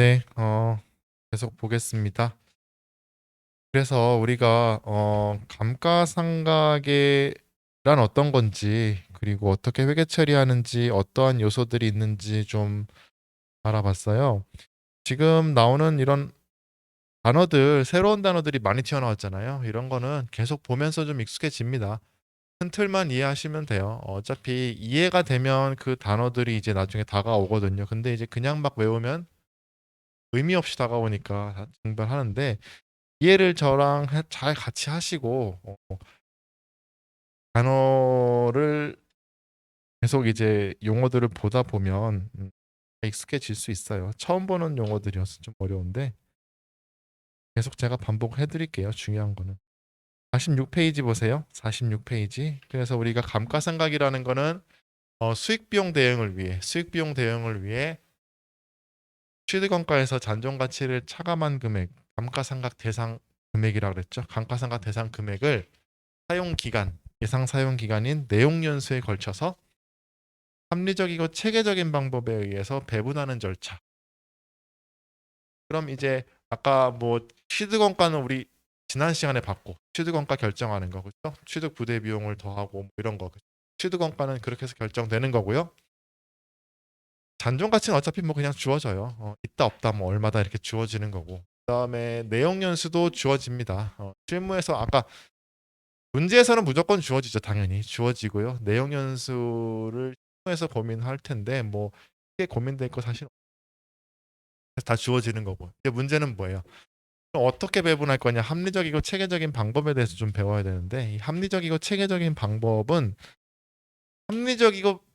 네, 계속 보겠습니다. 그래서 우리가 감가상각이란 어떤 건지, 그리고 어떻게 회계 처리하는지, 어떠한 요소들이 있는지 좀 알아봤어요. 지금 나오는 이런 단어들, 새로운 단어들이 많이 튀어나왔잖아요. 이런 거는 계속 보면서 좀 익숙해집니다. 큰 틀만 이해하시면 돼요. 어차피 이해가 되면 그 단어들이 이제 나중에 다가오거든요. 근데 이제 그냥 막 외우면 의미 없이 다가오니까 증발하는데, 이해를 저랑 잘 같이 하시고 단어를 계속 이제 용어들을 보다 보면 익숙해질 수 있어요. 처음 보는 용어들이어서 좀 어려운데 계속 제가 반복해 드릴게요. 중요한 거는 46페이지 보세요. 46페이지. 그래서 우리가 감가상각이라는 거는 수익 비용 대응을 위해 취득원가에서 잔존 가치를 차감한 금액, 감가상각 대상 금액이라고 그랬죠. 감가상각 대상 금액을 사용 기간, 예상 사용 기간인 내용 연수에 걸쳐서 합리적이고 체계적인 방법에 의해서 배분하는 절차. 그럼 이제 아까 뭐 취득원가는 우리 지난 시간에 봤고, 취득원가 결정하는 거 그렇죠? 취득 부대 비용을 더하고 뭐 이런 거. 취득원가는 그렇게 해서 결정되는 거고요. 잔존 가치는 어차피 뭐 그냥 주어져요. 있다 없다 뭐 얼마다 이렇게 주어지는 거고. 그다음에 내용 연수도 주어집니다. 실무에서 아까 문제에서는 무조건 주어지죠. 당연히 주어지고요. 내용 연수를 실무에서 고민할 텐데 뭐 크게 고민될 거 사실 다 주어지는 거고. 이제 문제는 뭐예요? 그럼 어떻게 배분할 거냐? 합리적이고 체계적인 방법에 대해서 좀 배워야 되는데 이 합리적이고 체계적인 방법은 합리적이고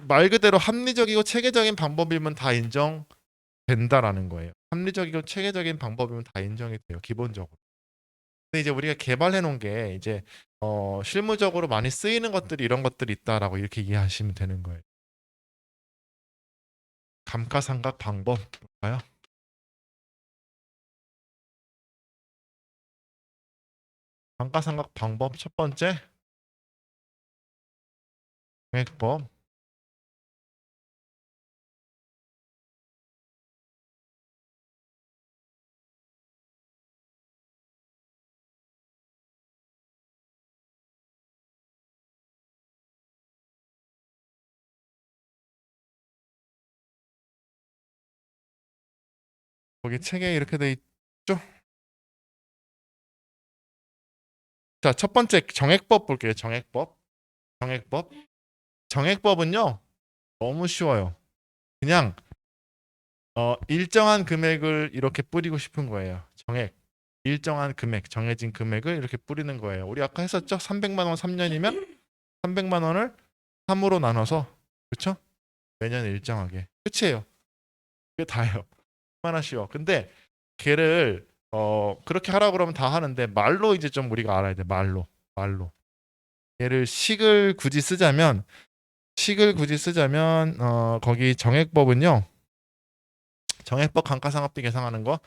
말 그대로 합리적이고 체계적인 방법이면 다 인정된다라는 거예요. 합리적이고 체계적인 방법이면 다 인정이 돼요. 기본적으로. 근데 이제 우리가 개발해 놓은 게 이제 실무적으로 많이 쓰이는 것들이 이런 것들이 있다라고 이렇게 이해하시면 되는 거예요. 감가상각 방법 볼까요? 감가상각 방법 첫 번째 정액법. 거기 책에 이렇게 돼 있죠? 자, 첫 번째 정액법 볼게요. 정액법. 정액법. 정액법은요. 너무 쉬워요. 그냥 일정한 금액을 이렇게 뿌리고 싶은 거예요. 정액. 일정한 금액, 정해진 금액을 이렇게 뿌리는 거예요. 우리 아까 했었죠? 300만 원 3년이면 300만 원을 3으로 나눠서 그렇죠? 매년 일정하게. 끝이에요. 그게 다예요. 얼마나 쉬워. 근데 걔를 그렇게 하라고 그러면 다 하는데 말로 이제 좀 우리가 알아야 돼. 말로. 말로. 얘를 식을 굳이 쓰자면 거기 정액법은요. 정액법 감가상각비 계산하는 거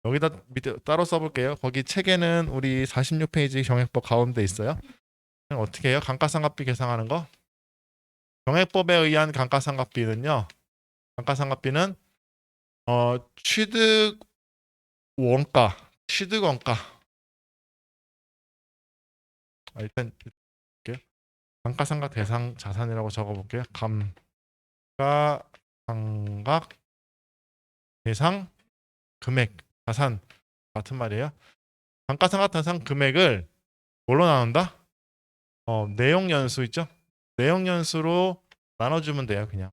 여기다 밑에 따로 써볼게요. 거기 책에는 우리 46페이지 정액법 가운데 있어요. 어떻게 해요? 감가상각비 계산하는 거. 정액법에 의한 감가상각비는요. 감가상각비는 취득 원가, 취득 원가. 일단 볼게요. 감가상각 대상 자산이라고 적어볼게요. 감가상각 대상 금액 자산 같은 말이에요. 감가상각 대상 금액을 뭘로 나눈다? 내용 연수 있죠? 내용 연수로 나눠주면 돼요, 그냥.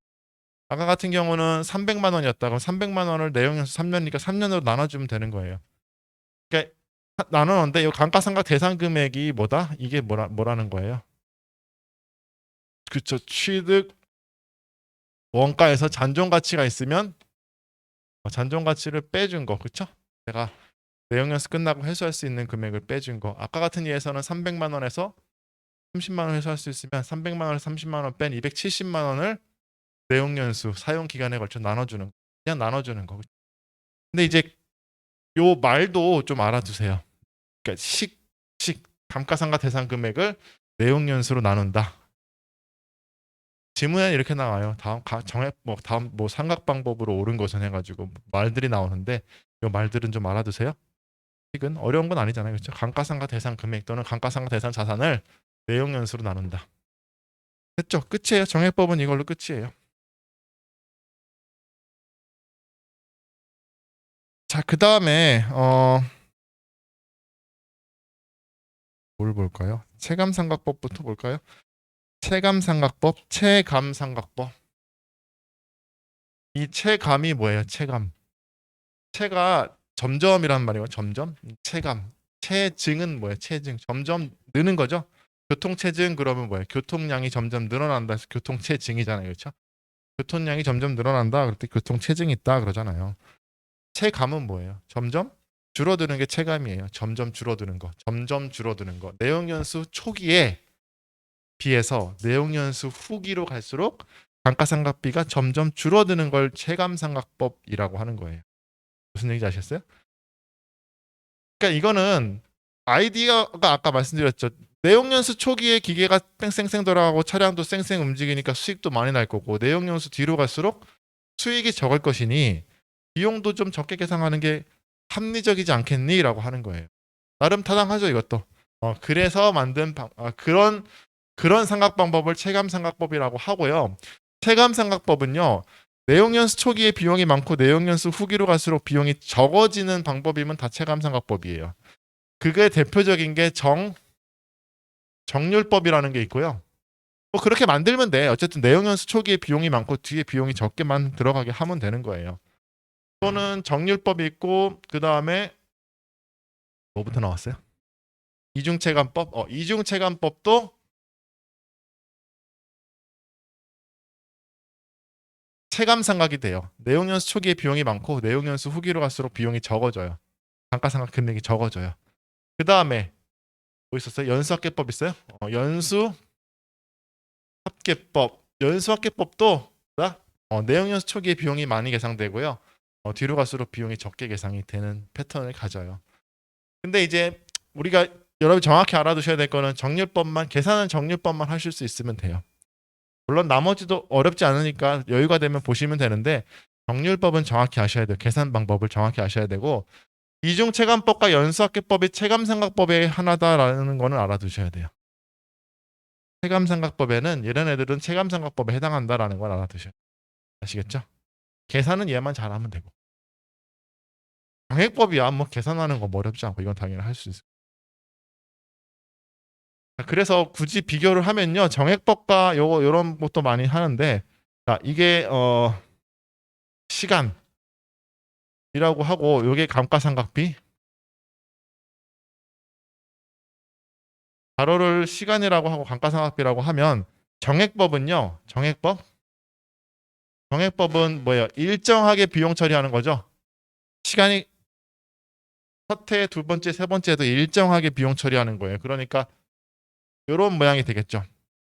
아까 같은 경우는 300만 원이었다. 그럼 300만 원을 내용 연수 3년이니까 3년으로 나눠주면 되는 거예요. 그러니까 나누는데 이 감가상각 대상 금액이 뭐다? 이게 뭐라는 거예요? 그쵸. 취득 원가에서 잔존 가치가 있으면 잔존 가치를 빼준 거, 그쵸? 내가 내용 연수 끝나고 회수할 수 있는 금액을 빼준 거. 아까 같은 예에서는 300만 원에서 30만 원 회수할 수 있으면 300만 원에서 30만 원 뺀 270만 원을 내용 연수 사용 기간에 걸쳐 나눠주는 거. 그냥 나눠주는 거. 근데 이제 요 말도 좀 알아두세요. 그러니까 감가상각 대상 금액을 내용 연수로 나눈다. 지문에 이렇게 나와요. 다음 뭐 삼각 방법으로 옳은 것은 해가지고 말들이 나오는데 이 말들은 좀 알아두세요. 식은 어려운 건 아니잖아요, 그렇죠? 감가상각 대상 금액 또는 감가상각 대상 자산을 내용 연수로 나눈다. 됐죠? 끝이에요. 정액법은 이걸로 끝이에요. 자, 그 다음에 뭘 볼까요? 체감삼각법부터 볼까요? 체감삼각법, 체감삼각법. 이 체감이 뭐예요? 체감. 체가 점점이란 말이에요. 점점. 체감. 체증은 뭐예요? 체증. 점점 느는 거죠. 교통체증 그러면 뭐예요? 교통량이 점점 늘어난다 해서 교통체증이잖아요. 그렇죠? 교통량이 점점 늘어난다. 그럴 때 교통체증이 있다 그러잖아요. 체감은 뭐예요? 점점 줄어드는 게 체감이에요. 점점 줄어드는 거. 점점 줄어드는 거. 내용연수 초기에 비해서 내용연수 후기로 갈수록 감가상각비가 점점 줄어드는 걸 체감상각법이라고 하는 거예요. 무슨 얘기인지 아셨어요? 그러니까 이거는 아이디어가 아까 말씀드렸죠. 내용연수 초기에 기계가 쌩쌩쌩 돌아가고 차량도 쌩쌩 움직이니까 수익도 많이 날 거고 내용연수 뒤로 갈수록 수익이 적을 것이니 비용도 좀 적게 계산하는 게 합리적이지 않겠니? 라고 하는 거예요. 나름 타당하죠, 이것도. 그래서 만든 그런 삼각 방법을 체감 삼각법이라고 하고요. 체감 삼각법은요. 내용 연수 초기에 비용이 많고 내용 연수 후기로 갈수록 비용이 적어지는 방법이면 다 체감 삼각법이에요. 그게 대표적인 게 정률법이라는 게 있고요. 뭐 그렇게 만들면 돼. 어쨌든 내용 연수 초기에 비용이 많고 뒤에 비용이 적게만 들어가게 하면 되는 거예요. 또는 정률법이 있고 그 다음에 뭐부터 나왔어요? 이중체감법. 이중체감법도 체감상각이 돼요. 내용연수 초기에 비용이 많고 내용연수 후기로 갈수록 비용이 적어져요. 감가상각 금액이 적어져요. 그 다음에 뭐 있었어요? 연수합계법 있어요? 연수합계법. 연수합계법도 내용연수 초기에 비용이 많이 계상되고요. 뒤로 갈수록 비용이 적게 계상이 되는 패턴을 가져요. 근데 이제 우리가 여러분 정확히 알아두셔야 될 거는 정률법만 계산은 정률법만 하실 수 있으면 돼요. 물론 나머지도 어렵지 않으니까 여유가 되면 보시면 되는데 정률법은 정확히 아셔야 돼요. 계산 방법을 정확히 아셔야 되고 이중체감법과 연수학계법이 체감삼각법의 하나다라는 거는 알아두셔야 돼요. 체감삼각법에는 이런 애들은 체감삼각법에 해당한다라는 걸 알아두셔야 돼요. 아시겠죠? 계산은 얘만 잘하면 되고 정액법이야 뭐 계산하는 거 뭐 어렵지 않고 이건 당연히 할 수 있어요. 그래서 굳이 비교를 하면요 정액법과 요런 것도 많이 하는데 자 이게 시간이라고 하고 요게 감가상각비 가로를 시간이라고 하고 감가상각비라고 하면 정액법은 뭐예요? 일정하게 비용 처리하는 거죠. 시간이 첫 해, 두 번째, 세 번째도 일정하게 비용 처리하는 거예요. 그러니까 이런 모양이 되겠죠.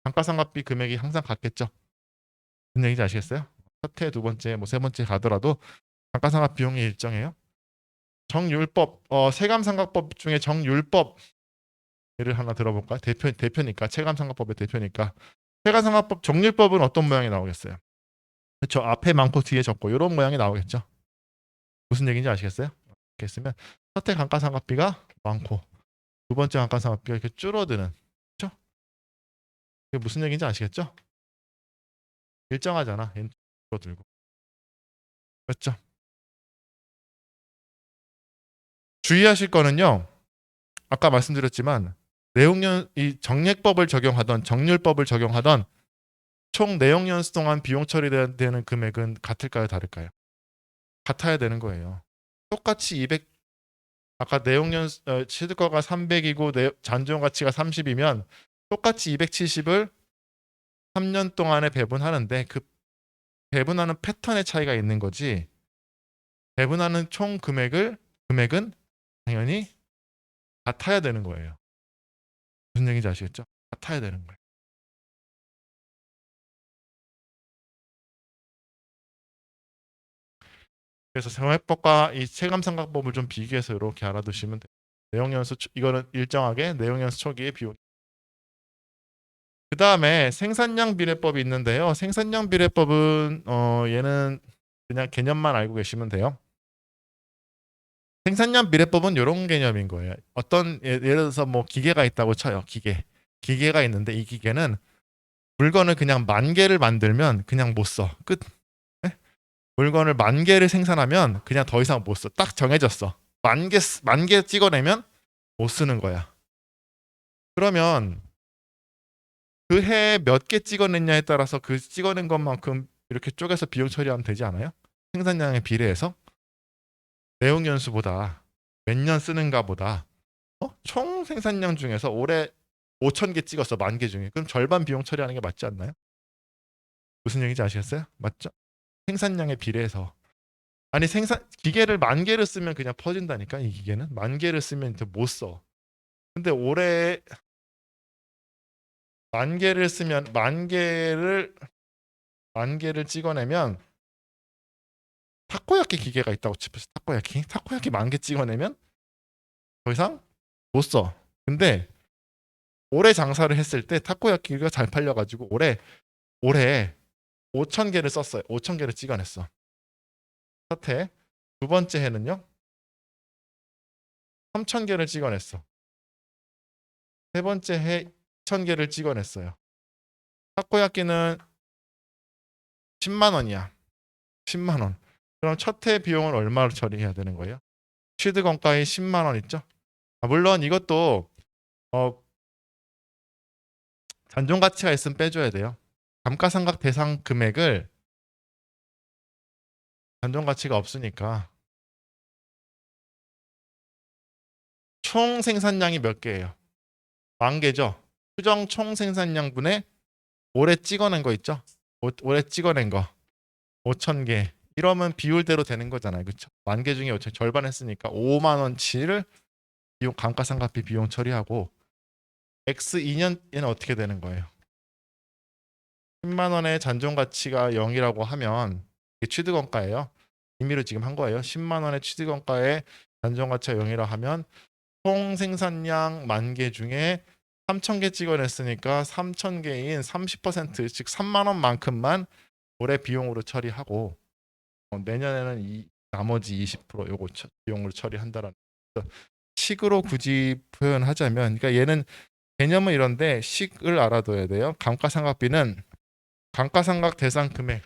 감가상각비 금액이 항상 같겠죠. 무슨 얘기인지 아시겠어요? 첫 해, 두 번째, 뭐 세 번째 가더라도 감가상각 비용이 일정해요. 정율법, 세감상각법 중에 정율법 예를 하나 들어볼까요? 대표니까 체감상각법의 대표니까 세감상각법 정률법은 어떤 모양이 나오겠어요? 그렇죠. 앞에 많고 뒤에 적고 이런 모양이 나오겠죠. 무슨 얘기인지 아시겠어요? 이렇게 했으면 첫 해 감가상각비가 많고 두 번째 감가상각비가 이렇게 줄어드는 그렇죠? 이게 무슨 얘기인지 아시겠죠? 일정하잖아. 줄어들고 그렇죠? 주의하실 거는요. 아까 말씀드렸지만 내용연 이 정액법을 적용하던 정률법을 적용하던 총 내용연수 동안 비용 처리되는 금액은 같을까요, 다를까요? 같아야 되는 거예요. 똑같이 200 아까 내용연수 취득가가 300이고 잔존 가치가 30이면 똑같이 270을 3년 동안에 배분하는데 그 배분하는 패턴의 차이가 있는 거지. 배분하는 총 금액은 당연히 같아야 되는 거예요. 무슨 얘기인지 아시겠죠? 같아야 되는 거예요. 그래서 생활법과 이 체감삼각법을 좀 비교해서 이렇게 알아두시면 돼요. 내용연수 이거는 일정하게 내용연수 초기의 비용 그 다음에 생산량 비례법이 있는데요. 생산량 비례법은 얘는 그냥 개념만 알고 계시면 돼요. 생산량 비례법은 이런 개념인 거예요. 어떤 예를 들어서 뭐 기계가 있다고 쳐요. 기계가 있는데 이 기계는 물건을 그냥 10,000개를 만들면 그냥 못 써. 끝. 네? 물건을 10,000개를 생산하면 그냥 더 이상 못 써. 딱 정해졌어. 10,000개 찍어내면 못 쓰는 거야. 그러면 그 해에 몇 개 찍어냈냐에 따라서 그 찍어낸 것만큼 이렇게 쪼개서 비용 처리하면 되지 않아요? 생산량에 비례해서 내용 연수보다 몇 년 쓰는가 보다 총 생산량 중에서 올해 5,000개 찍었어. 10,000개 중에. 그럼 절반 비용 처리하는 게 맞지 않나요? 무슨 얘기인지 아시겠어요? 맞죠? 생산량에 비례해서. 아니 기계를 10,000개를 쓰면 그냥 퍼진다니까. 이 기계는 10,000개를 쓰면 이제 못 써. 근데 올해 10,000개를 쓰면 10,000개를 찍어내면 타코야키 기계가 있다고 칩시다. 타코야키 10,000개 찍어내면 더 이상 못 써. 근데 올해 장사를 했을 때 타코야키가 잘 팔려가지고 올해 5,000개를 썼어요. 5,000개를 찍어냈어. 첫 해. 두 번째 해는요. 3,000개를 찍어냈어. 세 번째 해 2,000개를 찍어냈어요. 타코야키는 10만 원이야. 10만 원. 그럼 첫 해 비용을 얼마로 처리해야 되는 거예요? 취득원가의 10만 원 있죠? 물론 이것도 잔존 가치가 있으면 빼줘야 돼요. 감가상각 대상 금액을 잔존 가치가 없으니까 총 생산량이 몇 개예요? 10,000개죠. 추정 총 생산량분의 올해 찍어낸 거 있죠? 올해 찍어낸 거 5,000개. 이러면 비율대로 되는 거잖아요. 그렇죠? 10,000개 중에 5,000 절반 했으니까 5만 원치를 비용 감가상각비 비용 처리하고 X 2년에는 어떻게 되는 거예요? 10만 원의 잔존 가치가 0이라고 하면 이게 취득원가예요. 임의로 지금 한 거예요. 10만 원의 취득원가에 잔존 가치가 0이라 하면 총 생산량 10,000개 중에 3,000개 찍어냈으니까 3,000개인 30% 즉 3만 원만큼만 올해 비용으로 처리하고 내년에는 나머지 20% 요거 비용으로 처리한다라는 거죠. 식으로 굳이 표현하자면 그러니까 얘는 개념은 이런데 식을 알아둬야 돼요. 감가상각비는 감가상각 대상 금액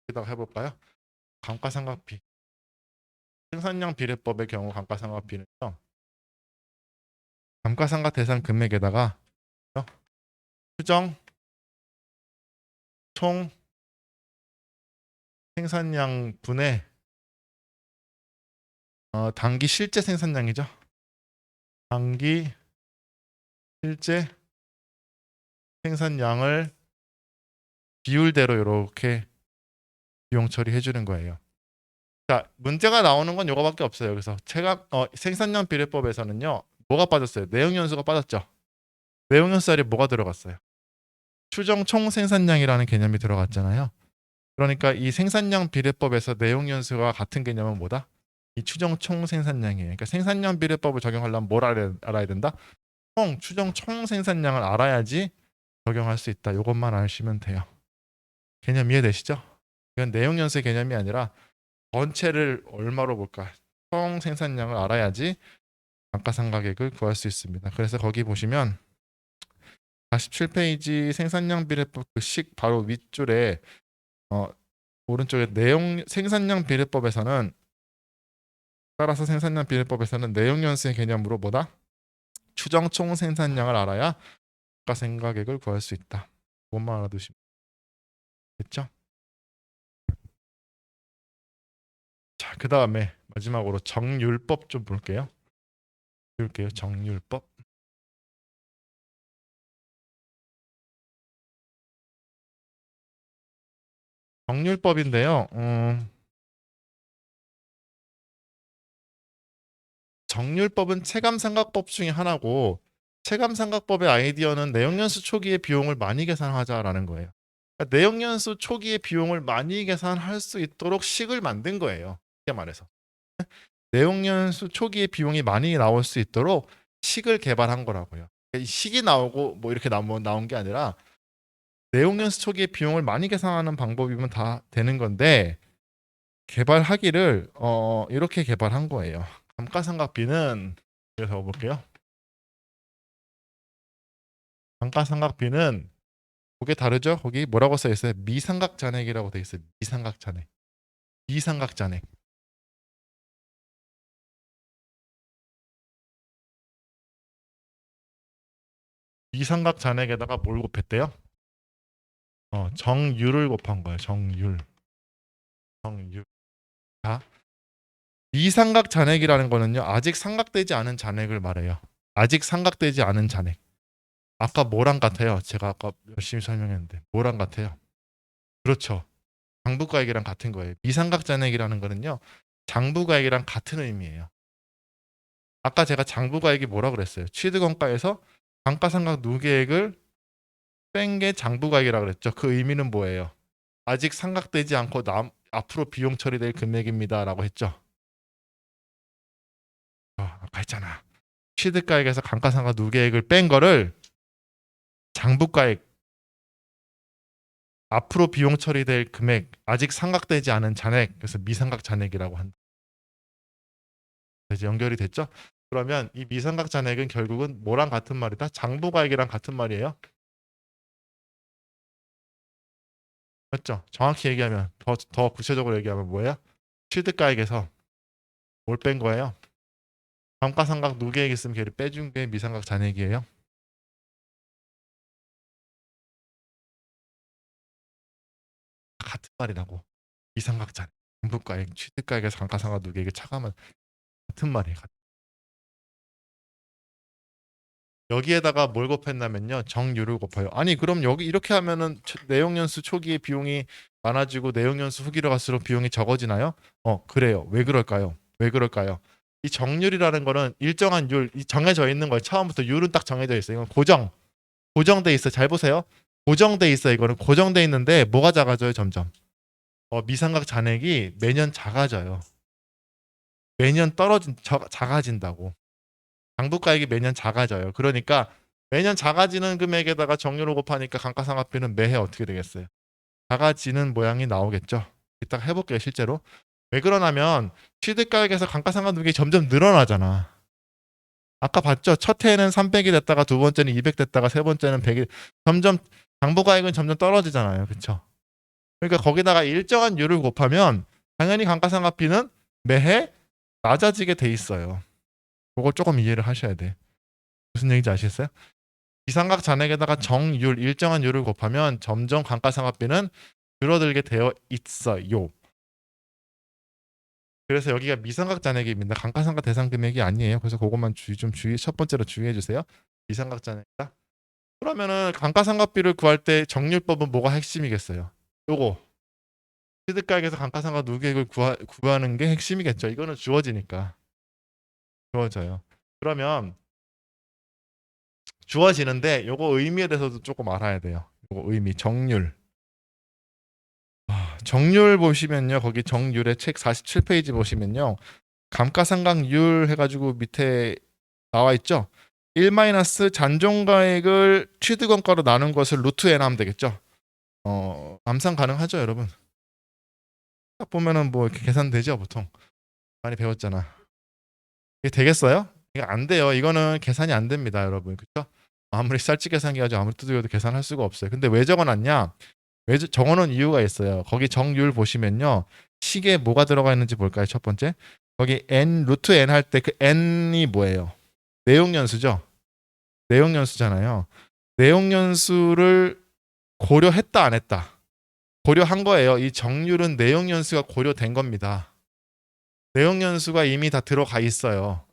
여기다가 해볼까요? 감가상각비 생산량 비례법의 경우 감가상각비는요. 감가상각 대상 금액에다가 추정 총 생산량 분의 당기 실제 생산량이죠. 당기 실제 생산량을 비율대로 이렇게 비용 처리해 주는 거예요. 자, 문제가 나오는 건 이거밖에 없어요. 그래서 생산량 비례법에서는요. 뭐가 빠졌어요? 내용연수가 빠졌죠. 내용연수 자리에 뭐가 들어갔어요? 추정 총 생산량이라는 개념이 들어갔잖아요. 그러니까 이 생산량 비례법에서 내용연수와 같은 개념은 뭐다? 이 추정 총 생산량이에요. 그러니까 생산량 비례법을 적용하려면 뭘 알아야 된다? 추정 총 생산량을 알아야지 적용할 수 있다. 이것만 아시면 돼요. 개념 이해되시죠? 이건 내용연수의 개념이 아니라 전체를 얼마로 볼까? 총 생산량을 알아야지 감가상각액을 구할 수 있습니다. 그래서 거기 보시면 47페이지 생산량 비례법 그 식 바로 윗줄에 오른쪽에 생산량 비례법에서는 따라서 생산량 비례법에서는 내용연수의 개념으로 뭐다? 추정 총 생산량을 알아야 감가상각액을 구할 수 있다. 그것만 알아두시면 됐죠? 자, 그 다음에 마지막으로 정률법 좀 볼게요. 정률법. 정률법인데요. 정률법은 체감상각법 중에 하나고 체감상각법의 아이디어는 내용연수 초기의 비용을 많이 계산하자라는 거예요. 그러니까 내용연수 초기의 비용을 많이 계산할 수 있도록 식을 만든 거예요. 쉽게 말해서. 내용연수 초기의 비용이 많이 나올 수 있도록 식을 개발한 거라고요. 이 식이 나오고 뭐 이렇게 나온 게 아니라 내용연수 초기에 비용을 많이 계산하는 방법이면 다 되는 건데 개발하기를 이렇게 개발한 거예요. 감가상각비는 그래서 볼게요. 감가상각비는 그게 다르죠? 거기 뭐라고 써 있어요? 미삼각잔액이라고 돼 있어요. 미삼각잔액. 미삼각잔액. 미삼각잔액에다가 뭘 곱했대요? 정률을 곱한 거예요. 정률. 정률. 자, 미삼각잔액이라는 거는요. 아직 삼각되지 않은 잔액을 말해요. 아직 삼각되지 않은 잔액. 아까 뭐랑 같아요? 제가 아까 열심히 설명했는데 뭐랑 같아요? 그렇죠. 장부가액이랑 같은 거예요. 미삼각잔액이라는 거는요. 장부가액이랑 같은 의미예요. 아까 제가 장부가액이 뭐라 그랬어요? 취득원가에서 감가상각 누계액을 뺀 게 장부가액이라고 그랬죠. 그 의미는 뭐예요? 아직 상각되지 않고 앞으로 비용 처리될 금액입니다라고 했죠. 아까 했잖아. 취득가액에서 감가상각 누계액을 뺀 거를 장부가액 앞으로 비용 처리될 금액 아직 상각되지 않은 잔액 그래서 미상각 잔액이라고 한다. 이제 연결이 됐죠? 그러면 이 미상각 잔액은 결국은 뭐랑 같은 말이다? 장부가액이랑 같은 말이에요. 맞죠? 정확히 얘기하면 더 구체적으로 얘기하면 뭐예요? 취득가액에서 뭘 뺀 거예요? 감가상각 누계액 있으면 걔를 빼준 게 미상각 잔액이에요. 같은 말이라고. 미상각 잔액, 장부가액, 취득가액에서 감가상각 누계액을 차감하면 같은 말이에요. 여기에다가 뭘 곱했냐면요. 정률을 곱해요. 아니 그럼 여기 이렇게 하면은 내용연수 초기에 비용이 많아지고 내용연수 후기로 갈수록 비용이 적어지나요? 그래요. 왜 그럴까요? 왜 그럴까요? 이 정률이라는 거는 일정한 율, 정해져 있는 거예요. 처음부터 율은 딱 정해져 있어요. 이건 고정돼 있어. 잘 보세요. 고정돼 있어. 이거는 고정돼 있는데 뭐가 작아져요? 점점. 미상각 잔액이 매년 작아져요. 매년 작아진다고. 장부가액이 매년 작아져요. 그러니까 매년 작아지는 금액에다가 정률을 곱하니까 감가상각비는 매해 어떻게 되겠어요? 작아지는 모양이 나오겠죠. 이따 해볼게요. 실제로. 왜 그러냐면 취득가액에서 감가상각 누계가 점점 늘어나잖아. 아까 봤죠? 첫 해에는 300이 됐다가 두 번째는 200 됐다가 세 번째는 100이 점점 장부가액은 점점 떨어지잖아요. 그렇죠? 그러니까 거기다가 일정한 율을 곱하면 당연히 감가상각비는 매해 낮아지게 돼 있어요. 그걸 조금 이해를 하셔야 돼. 무슨 얘기인지 아시겠어요? 이삼각 잔액에다가 정율, 일정한 율을 곱하면 점점 감가상각비는 줄어들게 되어 있어요. 그래서 여기가 미삼각 잔액입니다. 감가상각 대상 금액이 아니에요. 그래서 그것만 첫 번째로 주의해 주세요. 미삼각 잔액이다. 그러면은 감가상각비를 구할 때 정률법은 뭐가 핵심이겠어요? 요거 취득가액에서 감가상각 누계액을 구하는 게 핵심이겠죠. 이거는 주어지니까 주어져요. 그러면 주어지는데 요거 의미에 대해서도 조금 알아야 돼요. 요거 의미 정률. 정률 보시면요. 거기 정률의 책 47페이지 보시면요. 감가상각률 해가지고 밑에 나와 있죠. 1 잔존가액을 취득원가로 나눈 것을 루트 n 하면 되겠죠. 암산 가능하죠, 여러분. 딱 보면은 뭐 이렇게 계산되죠, 보통. 많이 배웠잖아. 이게 되겠어요? 이게 안 돼요. 이거는 계산이 안 됩니다, 여러분. 그렇죠? 아무리 쌀집 계산기 가지고 아무리 두드려도 계산할 수가 없어요. 근데 왜 적어놨냐? 왜 적어놓은 이유가 있어요. 거기 정률 보시면요. 식에 뭐가 들어가 있는지 볼까요? 첫 번째. 거기 n 루트 n 할 때 그 n이 뭐예요? 내용연수죠. 내용연수잖아요. 내용연수를 고려했다 안 했다. 고려한 거예요. 이 정률은 내용연수가 고려된 겁니다. 내용연수가 이미 다 들어가 있어요.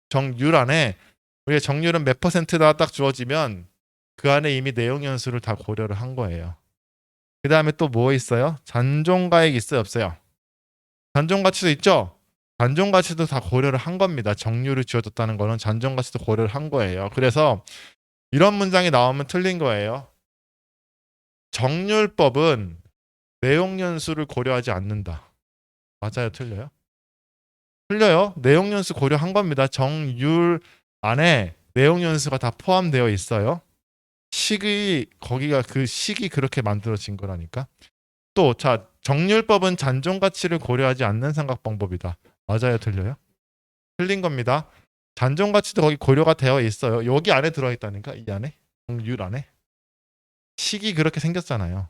정률 안에 우리가 정률은 몇 퍼센트다 딱 주어지면 그 안에 이미 내용연수를 다 고려를 한 거예요. 그 다음에 또 뭐 있어요? 잔존가액 있어요 없어요? 잔존가치도 있죠? 잔존가치도 다 고려를 한 겁니다. 정률을 지어줬다는 거는 잔존가치도 고려를 한 거예요. 그래서 이런 문장이 나오면 틀린 거예요. 정률법은 내용연수를 고려하지 않는다. 맞아요? 틀려요? 틀려요. 내용연수 고려한 겁니다. 정률 안에 내용 연수가 다 포함되어 있어요. 식이 거기가 그 식이 그렇게 만들어진 거라니까. 또 자, 정률법은 잔존 가치를 고려하지 않는 삼각 방법이다. 맞아요, 틀려요? 틀린 겁니다. 잔존 가치도 거기 고려가 되어 있어요. 여기 안에 들어 있다니까. 이 안에. 정률 안에. 식이 그렇게 생겼잖아요.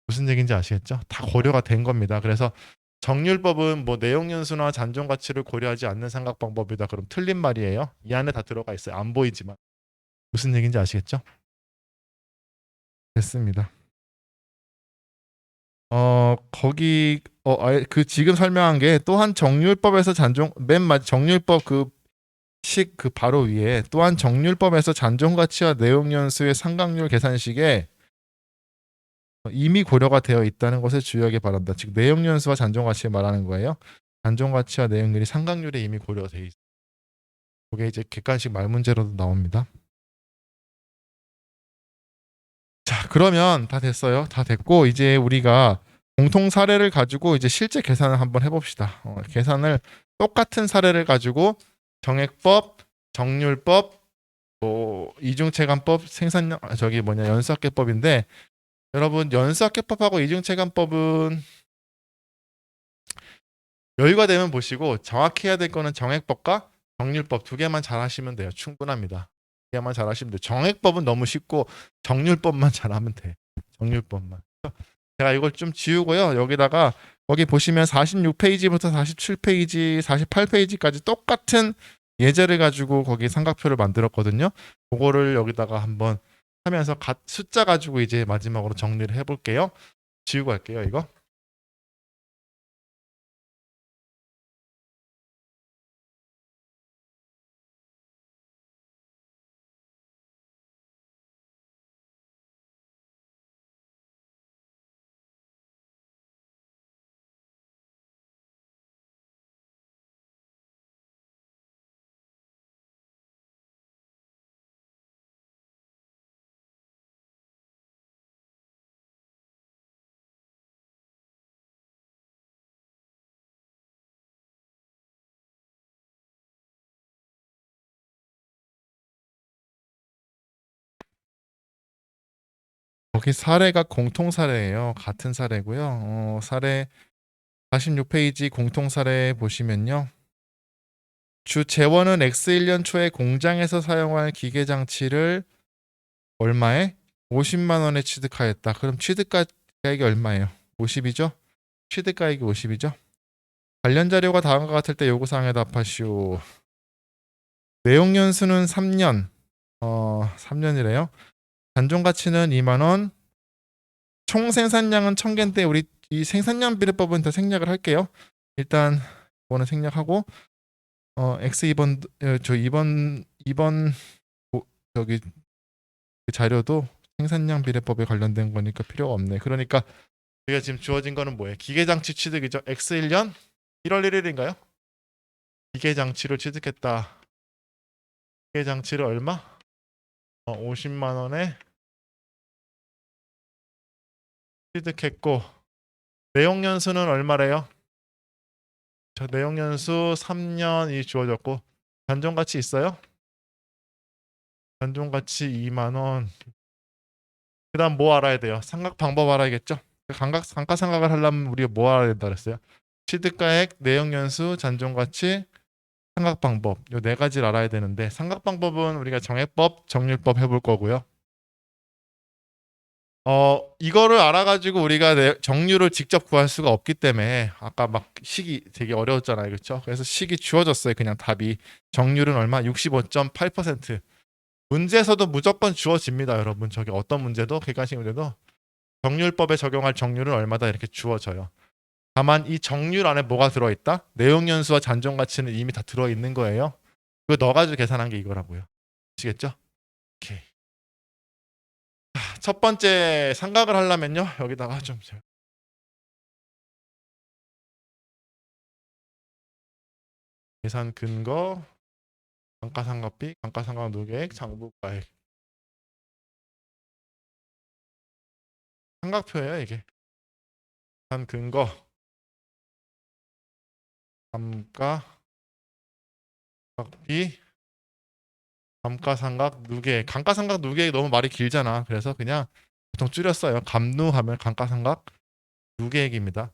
무슨 얘기인지 아시겠죠? 다 고려가 된 겁니다. 그래서 정률법은 뭐 내용 연수나 잔존 가치를 고려하지 않는 삼각 방법이다. 그럼 틀린 말이에요. 이 안에 다 들어가 있어요. 안 보이지만. 무슨 얘기인지 아시겠죠? 됐습니다. 거기 그 지금 설명한 게 또한 정률법에서 잔존 맨 맞 정률법 그 식 그 바로 위에 또한 정률법에서 잔존 가치와 내용 연수의 상각률 계산식에 이미 고려가 되어 있다는 것을 주의하기 바란다. 즉 내용 연수와 잔존 가치 말하는 거예요. 잔존 가치와 내용률이 상각률에 이미 고려돼 있어. 그게 이제 객관식 말 문제로도 나옵니다. 자, 그러면 다 됐어요. 다 됐고 이제 우리가 공통 사례를 가지고 이제 실제 계산을 한번 해봅시다. 계산을 똑같은 사례를 가지고 정액법, 정률법, 뭐 이중체감법, 생산량 저기 뭐냐 연수학계법인데 여러분 연수학계법하고 이중체감법은 여유가 되면 보시고 정확히 해야 될 거는 정액법과 정률법 두 개만 잘 하시면 돼요. 충분합니다. 두 개만 잘 하시면 돼요. 정액법은 너무 쉽고 정률법만 잘하면 돼. 정률법만. 제가 이걸 좀 지우고요. 여기다가 거기 보시면 46페이지부터 47페이지, 48페이지까지 똑같은 예제를 가지고 거기 삼각표를 만들었거든요. 그거를 여기다가 한번 하면서 숫자 가지고 이제 마지막으로 정리를 해볼게요. 지우고 할게요, 이거. 거기 사례가 공통 사례예요. 같은 사례고요. 사례 46페이지 공통 사례 보시면요. 주 재원은 X1년 초에 공장에서 사용할 기계 장치를 얼마에? 50만 원에 취득하였다. 그럼 취득가액이 얼마예요? 50이죠? 취득가액이 50이죠? 관련 자료가 다음과 같을 때 요구사항에 답하시오. 내용 연수는 3년. 3년이래요. 단종 가치는 2만 원. 총 생산량은 1000개인데 우리 이 생산량 비례법은 더 생략을 할게요. 일단 이거는 생략하고 X 2번 저 2번 저기 그 자료도 생산량 비례법에 관련된 거니까 필요가 없네. 그러니까 우리가 지금 주어진 거는 뭐예요? 기계장치 취득이죠. X1년 1월 1일인가요? 기계장치를 취득했다. 기계장치를 얼마? 50만 원에 취득했고 내용 연수는 얼마래요? 저 내용 연수 3년이 주어졌고 단종 가치 있어요? 단종 가치 2만 원. 그다음 뭐 알아야 돼요? 삼각 방법 알아야겠죠? 감가상각을 하려면 우리가 뭐 알아야 된다 그랬어요? 취득가액, 내용 연수, 잔존 가치, 삼각 방법 요 네 가지를 알아야 되는데 삼각 방법은 우리가 정액법, 정률법 해볼 거고요. 이거를 알아가지고 우리가 정률을 직접 구할 수가 없기 때문에 아까 막 식이 되게 어려웠잖아요, 그렇죠? 그래서 식이 주어졌어요. 그냥 답이 정률은 얼마? 65.8%. 문제에서도 무조건 주어집니다, 여러분. 저기 어떤 문제도 객관식 문제도 정률법에 적용할 정률은 얼마다 이렇게 주어져요. 다만 이 정률 안에 뭐가 들어있다? 내용 연수와 잔존 가치는 이미 다 들어있는 거예요. 그거 넣어가지고 계산한 게 이거라고요. 아시겠죠? 오케이. 첫 번째 삼각을 하려면요. 여기다가 좀 계산 근거, 감가상각비, 감가상각 누계액, 장부가액. 삼각표예요, 이게. 계산 근거, 감가상각비, 감가상각 누계액. 감가상각 누계액 너무 말이 길잖아. 그래서 그냥 보통 줄였어요. 감누하면 감가상각 누계액입니다.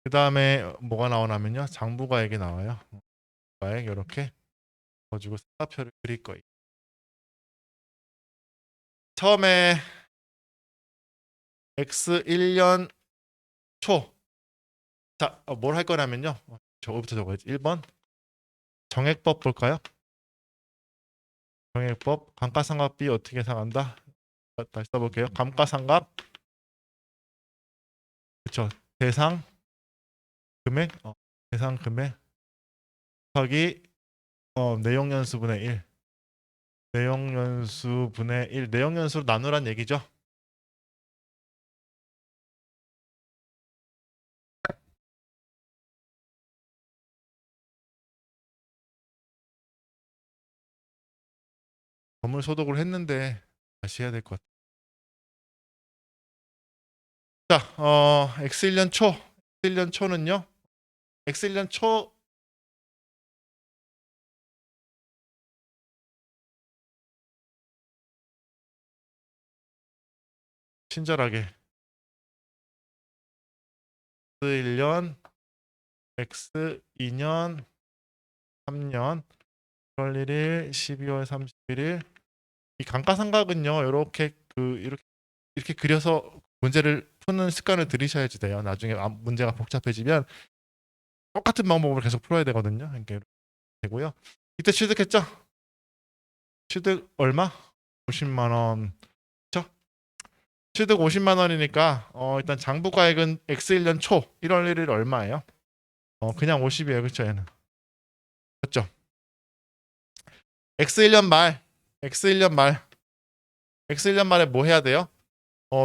그 다음에 뭐가 나오냐면요. 장부가액이 나와요. 가액 이렇게 가지고 사표를 그릴 거예요. 처음에 X 1년 초. 자, 뭘 할 거냐면요. 저거부터 적어야지. 1번 정액법 볼까요? 정액법 감가상각비 어떻게 계산한다? 다시 써볼게요. 감가상각 그쵸. 대상 금액 대상 금액 곱하기 내용연수분의 1 내용연수분의 1 내용연수로 나누란 얘기죠. 건물 소독을 했는데 다시 해야 될 것 같아. 자, X1년 초 X1년 초는요. X1년 초 친절하게 X1년 X2년 3년 1월 1일 12월 31일 이 감가상각은요. 이렇게 그려서 문제를 푸는 습관을 들이셔야지 돼요. 나중에 문제가 복잡해지면 똑같은 방법으로 계속 풀어야 되거든요. 그러니까 이렇게 되고요. 이때 취득했죠? 취득 얼마? 50만 원. 그렇죠? 취득 50만 원이니까 일단 장부가액은 X1년 초 1월 1일 얼마예요? 그냥 50이에요. 그렇죠? 얘는. 맞죠? X1년 말 X1년 말 X1년 말에 뭐 해야 돼요?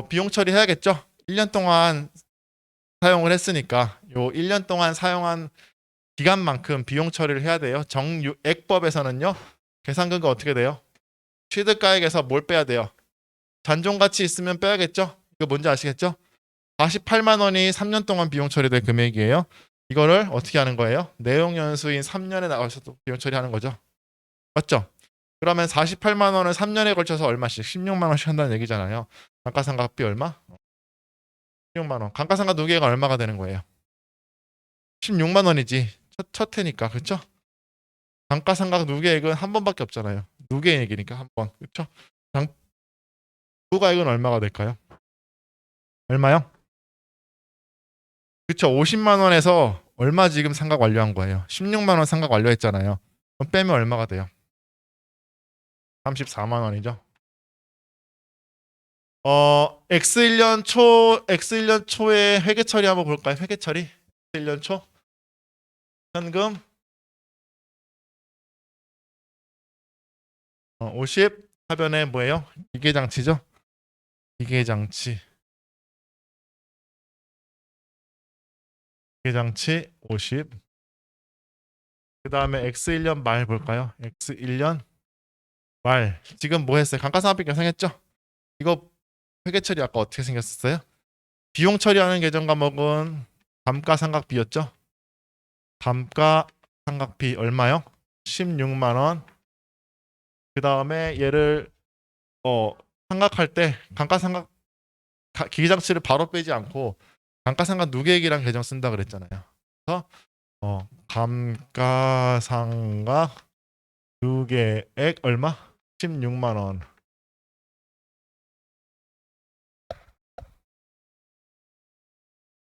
비용 처리해야겠죠? 1년 동안 사용을 했으니까 요 1년 동안 사용한 기간만큼 비용 처리를 해야 돼요. 정액법에서는요. 계산근거 어떻게 돼요? 취득가액에서 뭘 빼야 돼요? 잔존가치 있으면 빼야겠죠? 이거 뭔지 아시겠죠? 48만 원이 3년 동안 비용 처리된 금액이에요. 이거를 어떻게 하는 거예요? 내용 연수인 3년에 나가셔도 비용 처리하는 거죠. 맞죠? 그러면 48만 원을 3년에 걸쳐서 얼마씩? 16만 원씩 한다는 얘기잖아요. 감가상각비 얼마? 16만 원. 감가상각 누계가 얼마가 되는 거예요? 16만 원이지. 첫 해니까. 그렇죠? 감가상각 누계액은 한 번밖에 없잖아요. 누계액이니까 한 번. 그렇죠? 장부가액은 얼마가 될까요? 얼마요? 그쵸. 50만 원에서 얼마 지금 상각 완료한 거예요? 16만 원 상각 완료했잖아요. 그럼 빼면 얼마가 돼요? 34만 원이죠. X1년 초에 회계 처리 한번 볼까요? 회계 처리. X1년 초 현금 50 하변에 뭐예요? 기계장치죠. 기계장치. 기계장치 50. 그 다음에 X1년 말 볼까요? X1년 말. 지금 뭐 했어요? 감가상각비 계산했죠? 이거 회계 처리 아까 어떻게 생겼었어요? 비용 처리하는 계정 과목은 감가상각비였죠? 감가상각비 얼마요? 16만 원. 그 다음에 얘를 상각할 때 감가상각 기계장치를 바로 빼지 않고 감가상각 누계액이랑 계정 쓴다 그랬잖아요. 그래서 감가상각 누계액 얼마? 16만 원.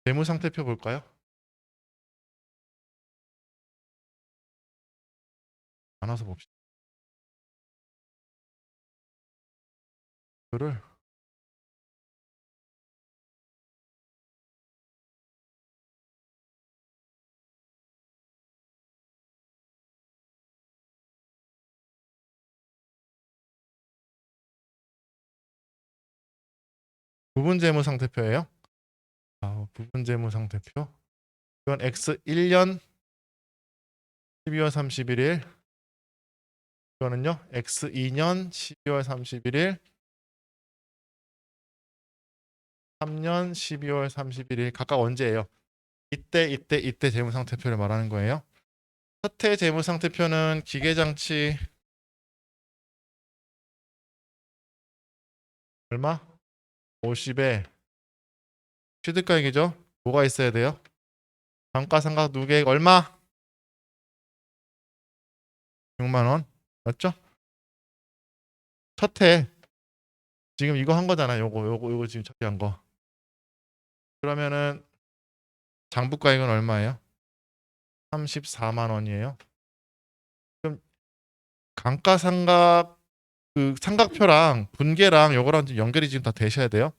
재무상태표 볼까요? 나눠서 봅시다. 이거를 부분 재무상태표예요. 부분 재무상태표. 이건 X1년 12월 31일. 이거는요. X2년 12월 31일. 3년 12월 31일 각각 언제예요? 이때 재무상태표를 말하는 거예요. 첫해 재무상태표는 기계장치 얼마? 50에 취득가액이죠. 뭐가 있어야 돼요? 감가상각 누계액 얼마? 6만 원. 맞죠? 첫해 지금 이거 한 거잖아. 요거 지금 처리한 거. 그러면은 장부가액은 얼마예요? 34만 원이에요. 그럼 감가상각 그 상각표랑 분계랑 요거랑 지금 연결이 지금 다 되셔야 돼요.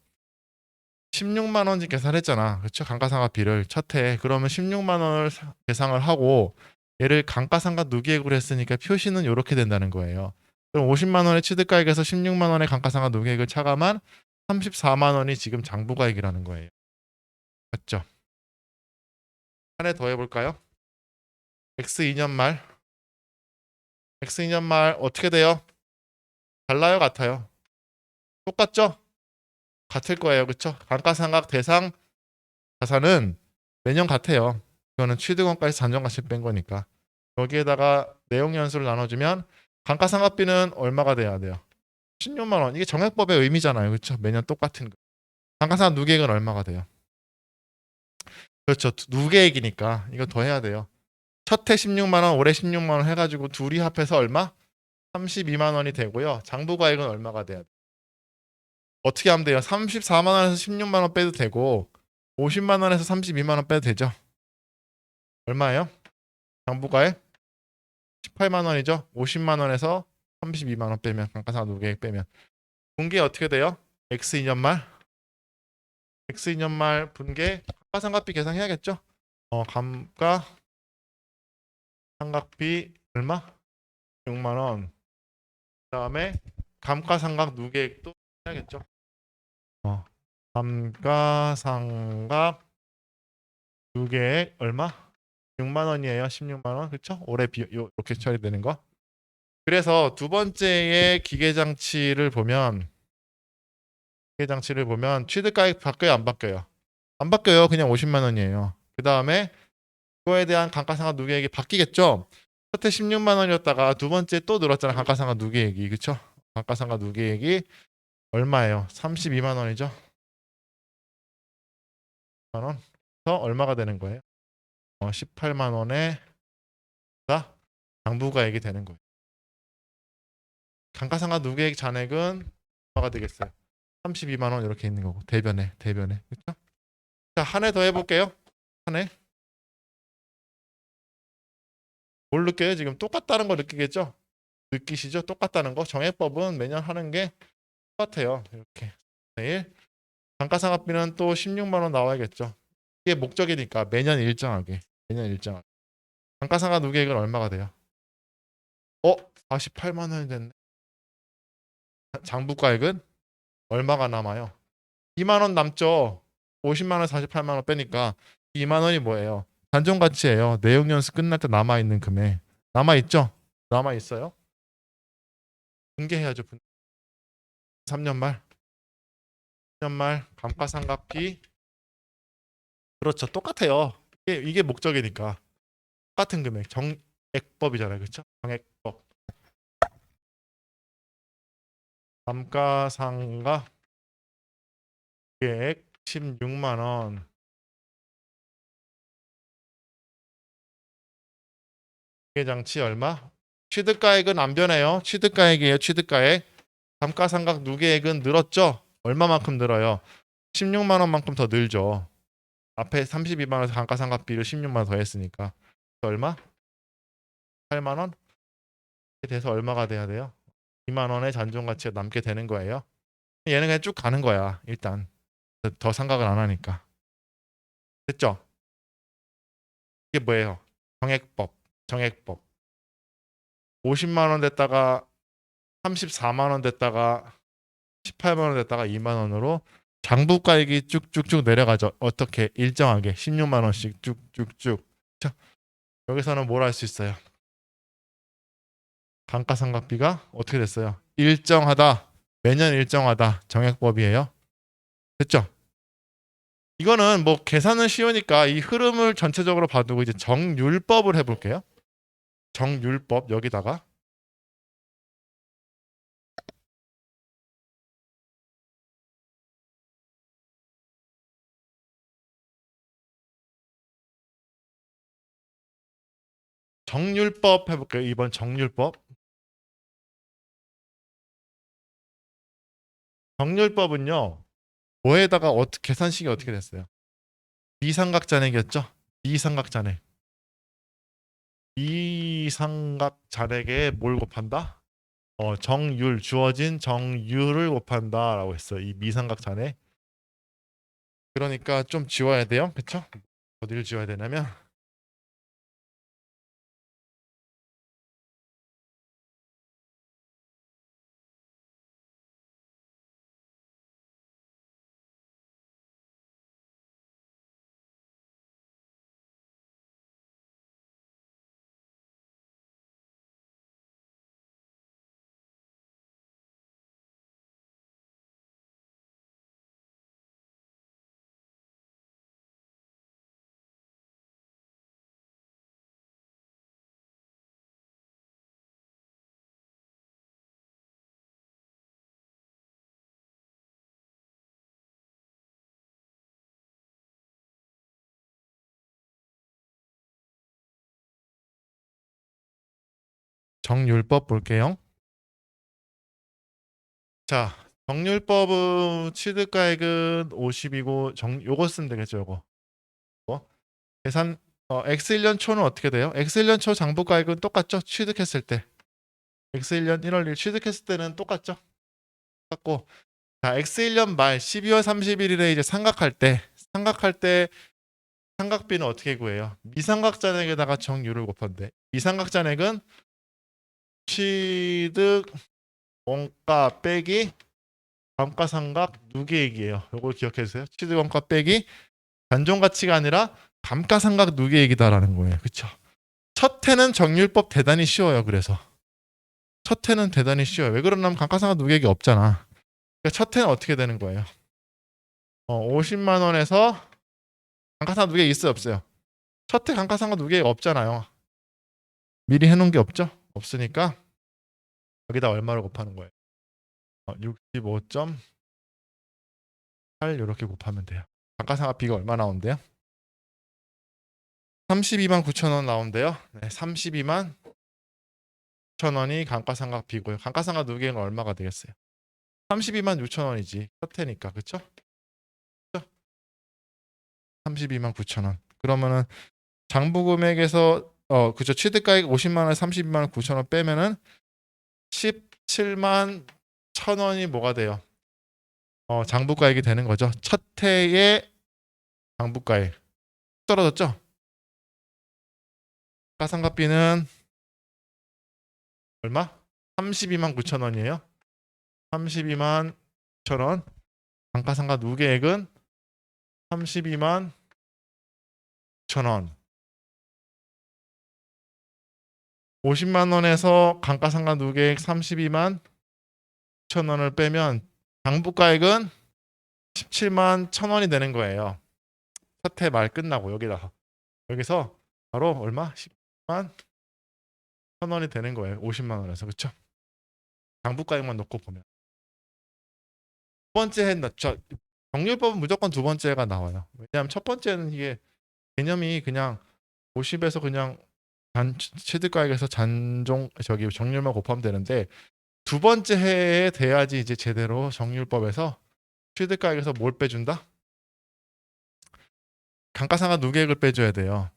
16만 원 지금 계산했잖아. 그렇죠? 감가상각비를 첫해. 그러면 16만 원을 계상을 하고 얘를 감가상각 누계액으로 했으니까 표시는 이렇게 된다는 거예요. 그럼 50만 원의 취득가액에서 16만 원의 감가상각 누계액을 차감한 34만 원이 지금 장부가액이라는 거예요. 맞죠? 한 해 더 해볼까요? X2년 말. X2년 말 어떻게 돼요? 달라요? 같아요? 똑같죠? 같을 거예요. 그쵸? 감가상각 대상 자산은 매년 같아요. 이거는 취득원가에서 잔존가치 뺀 거니까. 여기에다가 내용 연수를 나눠주면 감가상각비는 얼마가 돼야 돼요? 16만 원. 이게 정액법의 의미잖아요. 그렇죠? 매년 똑같은 거. 감가상각 누계액은 얼마가 돼요? 그렇죠. 누계액이니까 이거 더 해야 돼요. 첫해 16만 원, 올해 16만 원 해가지고 둘이 합해서 얼마? 32만 원이 되고요. 장부가액은 얼마가 돼야 돼요? 어떻게 하면 돼요? 34만 원에서 16만 원 빼도 되고 50만 원에서 32만 원 빼도 되죠. 얼마예요? 장부가액 18만 원이죠. 50만 원에서 32만 원 빼면 감가상각 누계액 빼면 분계 어떻게 돼요? X2년 말 X2년 말 분계 감가상각비 계산해야겠죠? 감가상각비 얼마? 6만 원. 그다음에 감가상각 누계액도 해야겠죠? 감가상각 누계액 얼마? 6만 원이에요. 16만 원. 그렇죠? 올해 이렇게 처리되는 거. 그래서 두 번째의 기계장치를 보면 취득가액 바뀌어요, 안 바뀌어요? 안 바뀌어요. 그냥 50만 원이에요. 그다음에 그거에 대한 감가상각 누계액이 바뀌겠죠? 첫해 16만 원이었다가 두 번째 또 늘었잖아. 감가상각 누계액이. 그렇죠? 감가상각 누계액이 얼마예요? 32만 원이죠. 1만 원. 그래서 얼마가 되는 거예요? 18만 원에 장부가액이 되는 거예요. 감가상각 누계액 잔액은 얼마가 되겠어요? 32만 원 이렇게 있는 거고 대변에. 그렇죠? 자, 한 해 더 해볼게요. 한 해. 뭘 느껴요? 지금 똑같다는 거 느끼겠죠? 느끼시죠? 똑같다는 거. 정액법은 매년 하는 게 똑같아요. 이렇게. 내일 감가상각비는 또 16만 원 나와야겠죠. 이게 목적이니까 매년 일정하게. 감가상각 누계액은 얼마가 돼요? 48만 원이 됐네. 장부가액은 얼마가 남아요? 2만 원 남죠. 50만 원 48만 원 빼니까 2만 원이 뭐예요? 단종가치예요. 내용 연수 끝날 때 남아 있는 금액. 남아 있죠? 남아 있어요? 분개해야죠. 3년 말. 3년 말 감가상각비 그렇죠. 똑같아요. 이게 목적이니까. 똑같은 금액. 정액법이잖아요. 그렇죠? 정액법. 감가상각 계획 16만 원. 장치 얼마? 취득가액은 안 변해요. 취득가액이에요. 취득가액. 감가상각 누계액은 늘었죠? 얼마만큼 늘어요? 16만 원만큼 더 늘죠. 앞에 32만 원에서 감가상각비를 16만 원 더 했으니까. 얼마? 8만 원? 이렇게 돼서 얼마가 돼야 돼요? 2만 원의 잔존 가치가 남게 되는 거예요. 얘는 그냥 쭉 가는 거야. 일단 더 상각을 안 하니까. 됐죠? 이게 뭐예요? 정액법. 50만 원 됐다가 34만 원 됐다가 18만 원 됐다가 2만 원으로 장부가액이 쭉쭉쭉 내려가죠. 어떻게? 일정하게 16만 원씩 쭉쭉쭉. 자, 여기서는 뭘 할 수 있어요? 감가상각비가 어떻게 됐어요? 일정하다. 매년 일정하다. 정액법이에요. 됐죠? 이거는 뭐 계산은 쉬우니까 이 흐름을 전체적으로 봐두고 이제 정률법을 해볼게요. 정율법 여기다가 정율법 해볼게요. 이번 정율법. 정율법은요. 뭐에다가 어떻게 계산식이 어떻게 됐어요? 미삼각잔액이었죠? 미삼각잔액. 미삼각잔액에 뭘 곱한다? 정율 주어진 정율을 곱한다라고 했어요. 이 미삼각잔액. 그러니까 좀 지워야 돼요. 그쵸? 어디를 지워야 되냐면 정율법 볼게요. 자, 정률법은 취득가액은 50이고 요거 쓰면 되겠죠, 요거. 계산 X1년 초는 어떻게 돼요? X1년 초 장부가액은 똑같죠? 취득했을 때. X1년 1월 1일 취득했을 때는 똑같죠? 똑같고. 자, X1년 말 12월 31일에 이제 삼각할 때 삼각비는 어떻게 구해요? 미삼각잔액에다가 정률을 곱한대. 미삼각잔액은 취득 원가 빼기 감가상각 누계액이에요. 이걸 기억해 주세요. 취득원가 빼기 단종 가치가 아니라 감가상각 누계액이다라는 거예요. 그렇죠? 첫 해는 정률법 대단히 쉬워요. 그래서 첫 해는 대단히 쉬워요. 왜 그러냐면 감가상각 누계액이 없잖아. 그러니까 첫 해는 어떻게 되는 거예요? 50만 원에서 감가상각 누계액 있어요, 없어요? 첫 해 감가상각 누계액 없잖아요. 미리 해놓은 게 없죠? 없으니까 여기다 얼마를 곱하는 거예요? 65.8 이렇게 곱하면 돼요. 감가상각비가 얼마 나온대요? 32만 9천 원 나온대요. 네, 32만 9천 원이 감가상각비고요. 감가상각 누계액은 얼마가 되겠어요? 32만 6천 원이지. 첫 해니까. 그쵸? 32만 9천 원. 그러면은 장부 금액에서 그죠. 취득가액 50만 원 32만 9천 원 빼면은 17만 1천 원이 뭐가 돼요? 장부가액이 되는 거죠. 첫 해의 장부가액. 떨어졌죠? 가상각비는 얼마? 32만 9천 원이에요. 32만 9천 원. 감가상각 누계액은 32만 9천 원. 50만 원에서 감가상각 누계액 32만 9천 원을 빼면 장부가액은 17만 1천 원이 되는 거예요. 첫 해 말 끝나고 여기서 바로 얼마? 10만 1천 원이 되는 거예요. 50만 원에서. 그렇죠? 장부가액만 놓고 보면. 두 번째 해 정률법은 무조건 두 번째가 나와요. 왜냐하면 첫 번째는 이게 개념이 그냥 50에서 그냥 취득가액에서 정률만 곱하면 되는데 두 번째 해에 돼야지 이제 제대로 정률법에서 취득가액에서 뭘 빼준다? 감가상각 누계액을 빼줘야 돼요.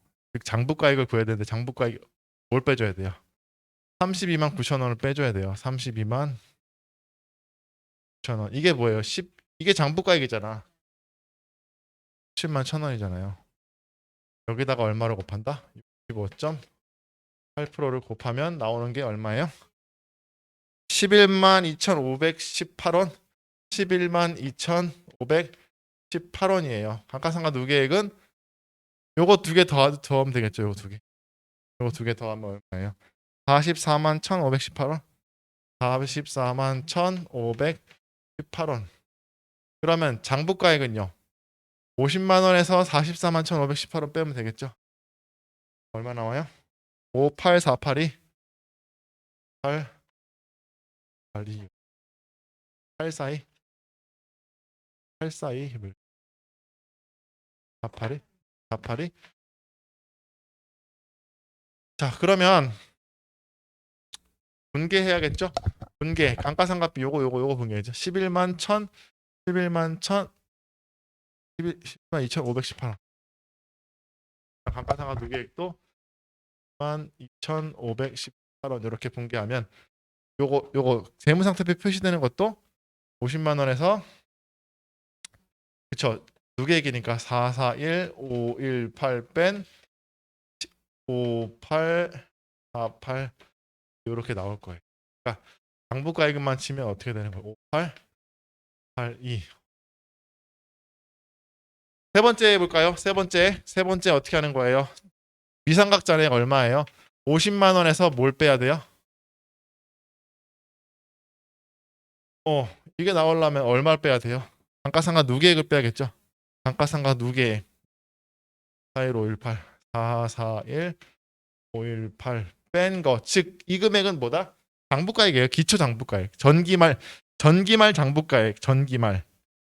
장부가액을 구해야 되는데 장부가액 뭘 빼줘야 돼요? 32만 9천 원을 빼줘야 돼요. 32만 9천 원. 이게 뭐예요? 이게 장부가액이잖아. 17만 1천 원이잖아요. 여기다가 얼마를 곱한다? 65.8%를 곱하면 나오는 게 얼마예요? 11만 2,518원. 11만 2,518원이에요. 감가상각 누계액은 요거 두 개 더하면 되겠죠. 요거 두 개. 요거 두 개 더하면 얼마예요? 44만 1,518원. 44만 1,518원. 그러면 장부가액은요. 50만 원에서 44만 1,518원 빼면 되겠죠. 얼마 나와요? 58482 8 82 842 842 482 482. 자, 그러면 분개해야겠죠? 분개 감가상각비 요거 분개죠. 11만 1000 11만 1000 11만 2518원. 감가상각 누계액도 12,518원 이렇게 분개하면 요거 재무상태표 표시되는 것도 50만 원에서 그쵸 누계액이니까 441 518 뺀 5848 이렇게 나올 거예요. 그러니까 장부가액만 치면 어떻게 되는 거예요? 5882. 세 번째 해볼까요? 세 번째 어떻게 하는 거예요? 미상각 잔액 얼마예요? 50만 원에서 뭘 빼야 돼요? 이게 나오려면 얼마를 빼야 돼요? 감가상각 누계액을 빼야겠죠? 감가상각 누계액 41518 441 518 뺀 거. 즉 이 금액은 뭐다? 장부가액이에요. 기초 장부가액. 전기말 장부가액. 전기말.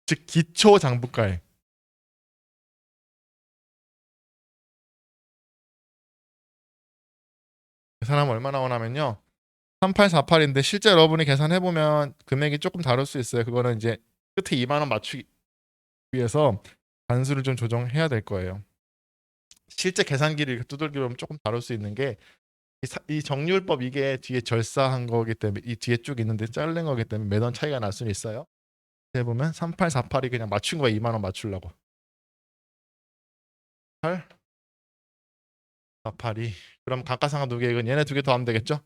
즉 기초 장부가액. 계산하면 얼마 나오냐면요. 3848인데 실제 여러분이 계산해 보면 금액이 조금 다를 수 있어요. 그거는 이제 끝에 2만 원 맞추기 위해서 단수를 좀 조정해야 될 거예요. 실제 계산기를 이렇게 두들겨 보면 조금 다를 수 있는 게 이 정률법 이게 뒤에 절사한 거기 때문에 이 뒤에 쭉 있는데 자른 거기 때문에 매번 차이가 날 수는 있어요. 해보면 3848이 그냥 맞춘 거야. 2만 원 맞추려고. 8 48이 그럼 감가상각 누계액은 얘네 두 개 더하면 되겠죠?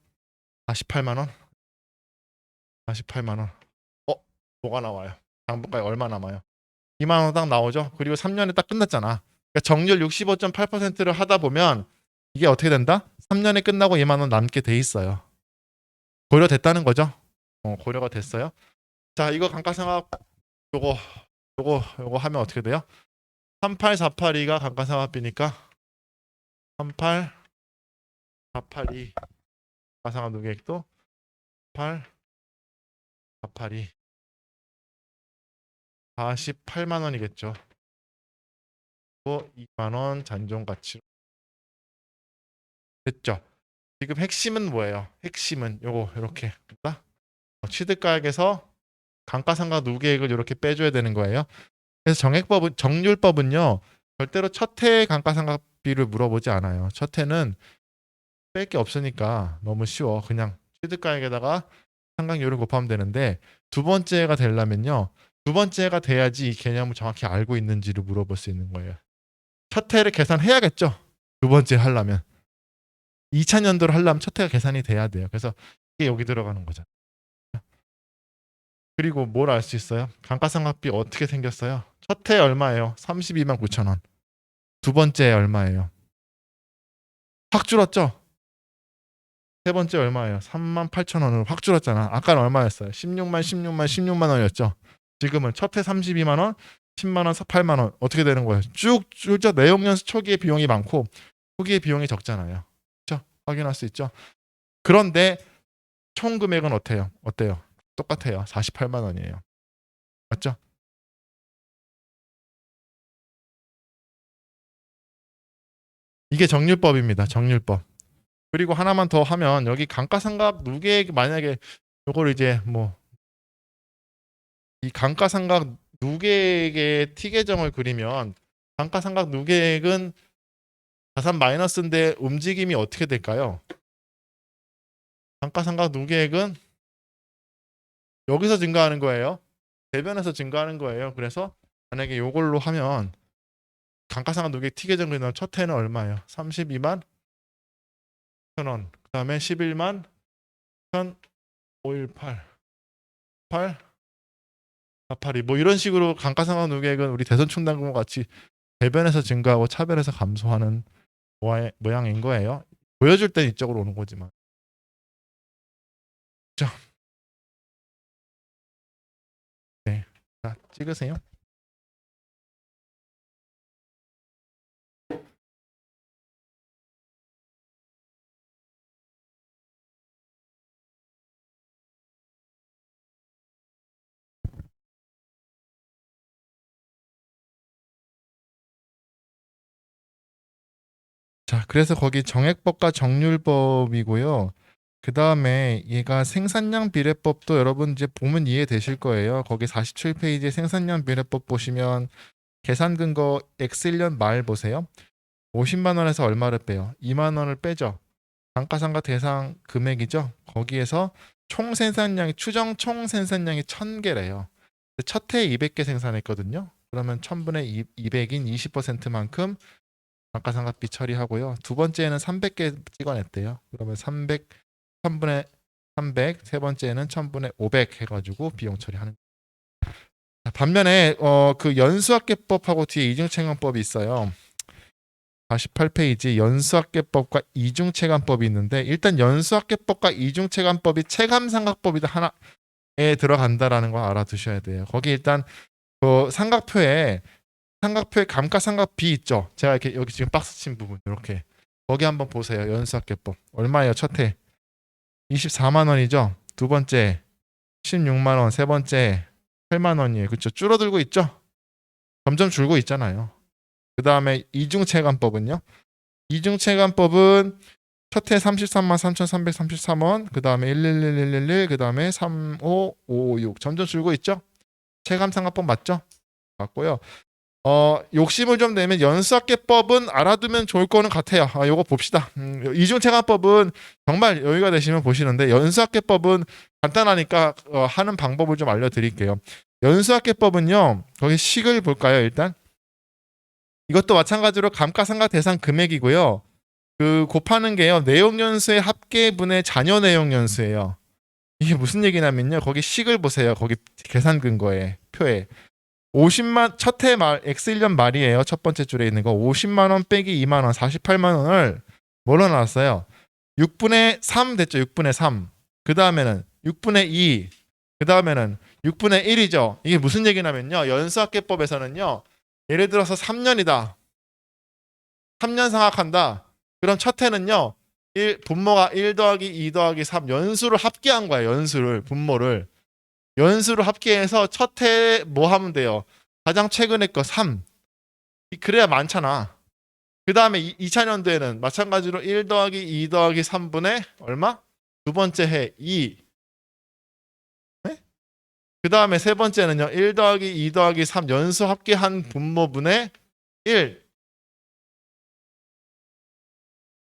48만 원. 48만 원. 뭐가 나와요? 장부가액 얼마 남아요? 2만 원 딱 나오죠. 그리고 3년에 딱 끝났잖아. 그러니까 정률 65.8%를 하다 보면 이게 어떻게 된다? 3년에 끝나고 2만 원 남게 돼 있어요. 고려됐다는 거죠. 고려가 됐어요. 자, 이거 감가상각 요거 요거 하면 어떻게 돼요? 38482가 감가상각비니까 38482 감가상각 누계액도 8482 48만 원이겠죠. 2만 원 잔존 가치로 됐죠. 지금 핵심은 뭐예요? 핵심은 요거 이렇게 취득가액에서 감가상각 누계액을 이렇게 빼줘야 되는 거예요. 그래서 정률법은요 절대로 첫해 감가상각비를 물어보지 않아요. 첫해는 뺄 게 없으니까 너무 쉬워. 그냥 취득가액에다가 상각률을 곱하면 되는데 두 번째가 되려면요. 두 번째가 돼야지 이 개념을 정확히 알고 있는지를 물어볼 수 있는 거예요. 첫 해를 계산해야겠죠. 두 번째 하려면 2000년도를 하려면 첫 해가 계산이 돼야 돼요. 그래서 이게 여기 들어가는 거죠. 그리고 뭘 알 수 있어요? 감가상각비 어떻게 생겼어요? 첫 해 얼마예요? 32만 9천 원. 두 번째 얼마예요? 확 줄었죠? 세 번째 얼마예요? 3만 8천 원으로 확 줄었잖아. 아까는 얼마였어요? 16만 원이었죠. 지금은 첫 해 32만 원, 10만 원, 8만 원 어떻게 되는 거예요? 쭉 줄죠. 내용연수 초기의 비용이 많고 후기의 비용이 적잖아요. 그렇죠? 확인할 수 있죠. 그런데 총 금액은 어때요? 똑같아요. 48만 원이에요. 맞죠? 이게 정률법입니다. 정률법. 그리고 하나만 더 하면 여기 감가상각 누계액 만약에 요걸 이제 뭐 이 감가상각 누계액의 T 계정을 그리면 감가상각 누계액은 자산 마이너스인데 움직임이 어떻게 될까요? 감가상각 누계액은 여기서 증가하는 거예요. 대변에서 증가하는 거예요. 그래서 만약에 요걸로 하면 감가상각 누계액 T 계정 그리면 첫 해는 얼마예요? 32만 1,000원. 그 다음에 11만 1,518 8 482 뭐 이런 식으로 감가상각 누계액은 우리 대선 충당금 같이 대변에서 증가하고 차변에서 감소하는 모양인 거예요. 보여줄 땐 이쪽으로 오는 거지만. 자, 네. 자, 찍으세요. 자, 그래서 거기 정액법과 정률법이고요. 그 다음에 얘가 생산량 비례법도 여러분 이제 보면 이해되실 거예요. 거기 47페이지에 생산량 비례법 보시면 계산 근거 X1년 말 보세요. 50만 원에서 얼마를 빼요? 2만 원을 빼죠. 감가상각 대상 금액이죠. 거기에서 총 생산량이 추정 총 생산량이 1000개래요. 첫 해에 200개 생산했거든요. 그러면 1000분의 200인 20%만큼 감가상각비 처리하고요. 두 번째는 300개 찍어냈대요. 그러면 300 1000분의 300, 세 번째는 1000분의 500 해가지고 비용 처리하는. 반면에 그 연수학계법하고 뒤에 이중체감법이 있어요. 48페이지 연수학계법과 이중체감법이 있는데 일단 연수학계법과 이중체감법이 체감상각법이다 하나에 들어간다라는 걸 알아두셔야 돼요. 거기 일단 그 삼각표에 감가상각비 있죠. 제가 이렇게 여기 지금 박스 친 부분 이렇게 거기 한번 보세요. 연수학계법 얼마예요? 첫 해 24만 원이죠. 두 번째 16만 원, 세 번째 8만 원이에요. 그렇죠? 줄어들고 있죠. 점점 줄고 있잖아요. 그 다음에 이중체감법은요. 이중체감법은 첫 해 33만 3,333원, 그 다음에 1111111, 그 다음에 35556 점점 줄고 있죠. 체감상각법 맞죠? 맞고요. 욕심을 좀 내면 연수학계법은 알아두면 좋을 거는 같아요. 요거 봅시다. 이중체감법은 정말 여유가 되시면 보시는데 연수학계법은 간단하니까 하는 방법을 좀 알려드릴게요. 연수학계법은요. 거기 식을 볼까요? 일단 이것도 마찬가지로 감가상각 대상 금액이고요. 그 곱하는 게요. 내용연수의 합계분의 잔여 내용연수예요. 이게 무슨 얘기냐면요. 거기 식을 보세요. 거기 계산 근거에 표에 50만 첫 해 말 X1년 말이에요. 첫 번째 줄에 있는 거 50만 원 빼기 2만 원 48만 원을 뭘로 나왔어요? 6분의 3 됐죠. 6분의 3. 그 다음에는 6분의 2. 그 다음에는 6분의 1이죠. 이게 무슨 얘기냐면요. 연수학계법에서는요. 예를 들어서 3년이다. 3년 상각한다. 그럼 첫 해는요. 분모가 1 더하기 2 더하기 3 연수를 합계한 거예요. 연수를 분모를. 연수를 합계해서 첫 해 뭐 하면 돼요? 가장 최근에 거 3. 그래야 많잖아. 그 다음에 2차년도에는 마찬가지로 1 더하기 2 더하기 3분의 얼마? 두 번째 해 2. 네? 그 다음에 세 번째는요. 1 더하기 2 더하기 3 연수 합계한 분모분의 1.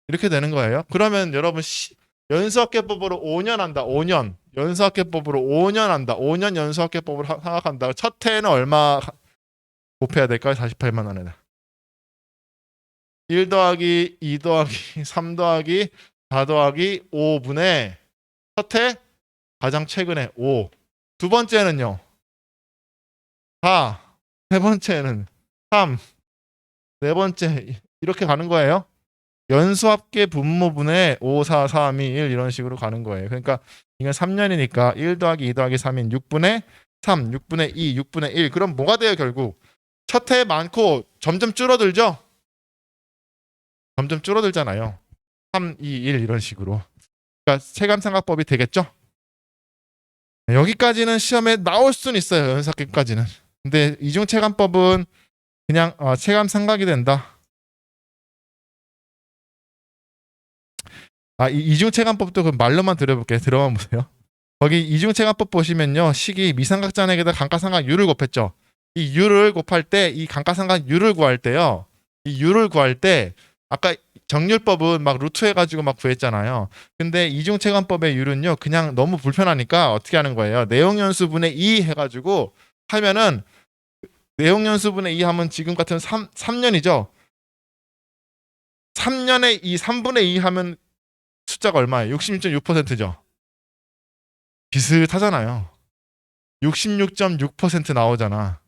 이렇게 되는 거예요. 그러면 여러분 연수학계법으로 5년 한다. 5년. 연수학계법으로 5년 한다. 5년 연수학계법으로 생각한다. 첫 해에는 얼마 곱해야 될까요? 48만 원에다. 1 더하기 2 더하기 3 더하기 4 더하기 5분의 첫 해 가장 최근에 5. 두 번째는요. 4. 세 번째는 3. 네 번째 이렇게 가는 거예요. 연수합계 분모분의 5, 4, 3, 2, 1 이런 식으로 가는 거예요. 그러니까 이건 3년이니까 1 더하기 2 더하기 3인 6분의 3, 6분의 2, 6분의 1. 그럼 뭐가 돼요 결국? 첫 해 많고 점점 줄어들죠? 점점 줄어들잖아요. 3, 2, 1 이런 식으로. 그러니까 체감상각법이 되겠죠? 여기까지는 시험에 나올 수는 있어요. 연수합계까지는. 근데 이중체감법은 그냥 체감상각이 된다. 이중체감법도 그 말로만 들어볼게요. 들어만 보세요. 거기 이중체감법 보시면요. 식이 미삼각잔액에다 감가상각유를 곱했죠. 이 유를 곱할 때 이 감가상각유를 구할 때요. 이 유를 구할 때 아까 정률법은 막 루트 해가지고 막 구했잖아요. 근데 이중체감법의 유는요. 그냥 너무 불편하니까 어떻게 하는 거예요. 내용연수분의 2 해가지고 하면은 내용연수분의 2 하면 지금 같은 3년이죠. 3년에 이 3분의 2 하면 숫자가 얼마예요? 66.6%죠. 비슷하잖아요. 66.6% 나오잖아.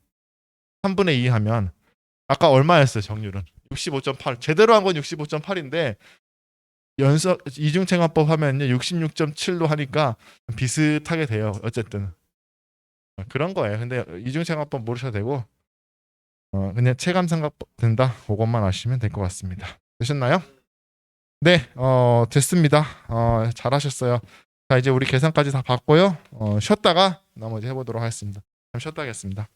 3분의 2 하면 아까 얼마였어요? 정률은 65.8. 제대로 한 건 65.8인데 연속 이중체감법 하면요 66.7로 하니까 비슷하게 돼요. 어쨌든 그런 거예요. 근데 이중체감법 모르셔도 되고 그냥 체감상각법 된다. 그것만 아시면 될 것 같습니다. 되셨나요? 네, 됐습니다. 잘하셨어요. 자, 이제 우리 계산까지 다 봤고요. 쉬었다가 나머지 해보도록 하겠습니다. 잠시 쉬었다 하겠습니다.